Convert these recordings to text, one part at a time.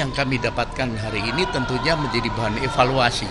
yang kami dapatkan hari ini tentunya menjadi bahan evaluasi.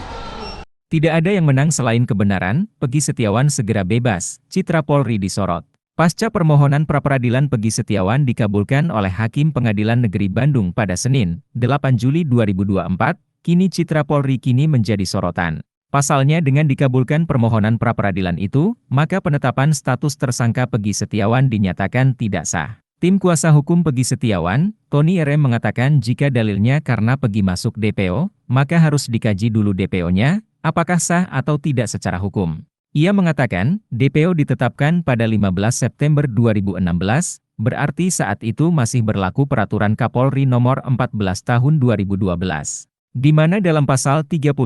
Tidak ada yang menang selain kebenaran, Peggy Setiawan segera bebas, citra Polri disorot. Pasca permohonan pra-peradilan Peggy Setiawan dikabulkan oleh Hakim Pengadilan Negeri Bandung pada Senin, 8 Juli 2024, kini citra Polri kini menjadi sorotan. Pasalnya dengan dikabulkan permohonan pra-peradilan itu, maka penetapan status tersangka Peggy Setiawan dinyatakan tidak sah. Tim kuasa hukum Peggy Setiawan, Tony RM mengatakan jika dalilnya karena Peggy masuk DPO, maka harus dikaji dulu DPO-nya, apakah sah atau tidak secara hukum. Ia mengatakan, DPO ditetapkan pada 15 September 2016, berarti saat itu masih berlaku Peraturan Kapolri Nomor 14 Tahun 2012. Di mana dalam pasal 31,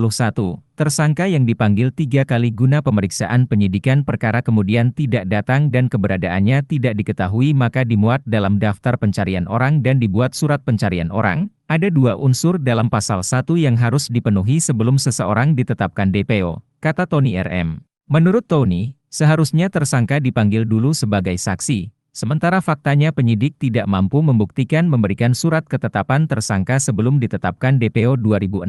tersangka yang dipanggil 3 kali guna pemeriksaan penyidikan perkara kemudian tidak datang dan keberadaannya tidak diketahui maka dimuat dalam daftar pencarian orang dan dibuat surat pencarian orang. Ada 2 unsur dalam pasal 1 yang harus dipenuhi sebelum seseorang ditetapkan DPO, kata Tony RM. Menurut Tony, seharusnya tersangka dipanggil dulu sebagai saksi. Sementara faktanya penyidik tidak mampu membuktikan memberikan surat ketetapan tersangka sebelum ditetapkan DPO 2016.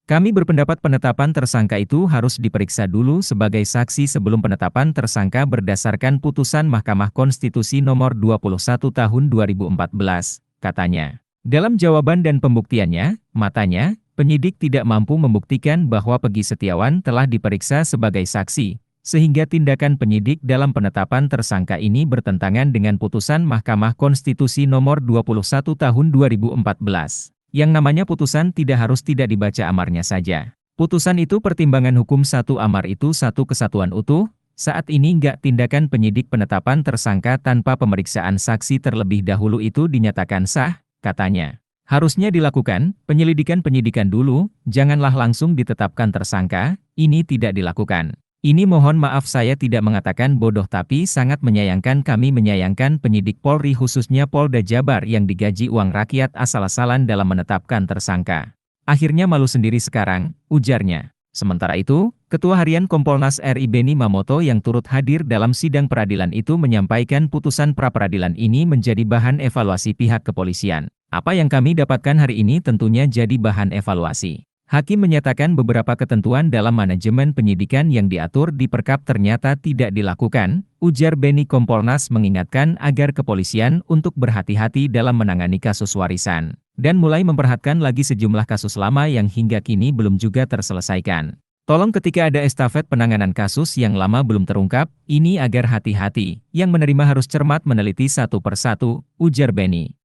Kami berpendapat penetapan tersangka itu harus diperiksa dulu sebagai saksi sebelum penetapan tersangka berdasarkan putusan Mahkamah Konstitusi Nomor 21 Tahun 2014, katanya. Dalam jawaban dan pembuktiannya, matanya, penyidik tidak mampu membuktikan bahwa Peggy Setiawan telah diperiksa sebagai saksi. Sehingga tindakan penyidik dalam penetapan tersangka ini bertentangan dengan putusan Mahkamah Konstitusi Nomor 21 Tahun 2014. Yang namanya putusan tidak harus tidak dibaca amarnya saja. Putusan itu pertimbangan hukum satu amar itu satu kesatuan utuh, saat ini enggak tindakan penyidik penetapan tersangka tanpa pemeriksaan saksi terlebih dahulu itu dinyatakan sah, katanya. Harusnya dilakukan penyidikan dulu, janganlah langsung ditetapkan tersangka, ini tidak dilakukan. Ini mohon maaf saya tidak mengatakan bodoh tapi sangat menyayangkan kami menyayangkan penyidik Polri khususnya Polda Jabar yang digaji uang rakyat asal-asalan dalam menetapkan tersangka. Akhirnya malu sendiri sekarang, ujarnya. Sementara itu, Ketua Harian Kompolnas RI Beni Mamoto yang turut hadir dalam sidang peradilan itu menyampaikan putusan pra-peradilan ini menjadi bahan evaluasi pihak kepolisian. Apa yang kami dapatkan hari ini tentunya jadi bahan evaluasi. Hakim menyatakan beberapa ketentuan dalam manajemen penyidikan yang diatur di Perkap ternyata tidak dilakukan, ujar Beni. Kompolnas mengingatkan agar kepolisian untuk berhati-hati dalam menangani kasus warisan, dan mulai memperhatikan lagi sejumlah kasus lama yang hingga kini belum juga terselesaikan. Tolong ketika ada estafet penanganan kasus yang lama belum terungkap, ini agar hati-hati, yang menerima harus cermat meneliti satu persatu, ujar Beni.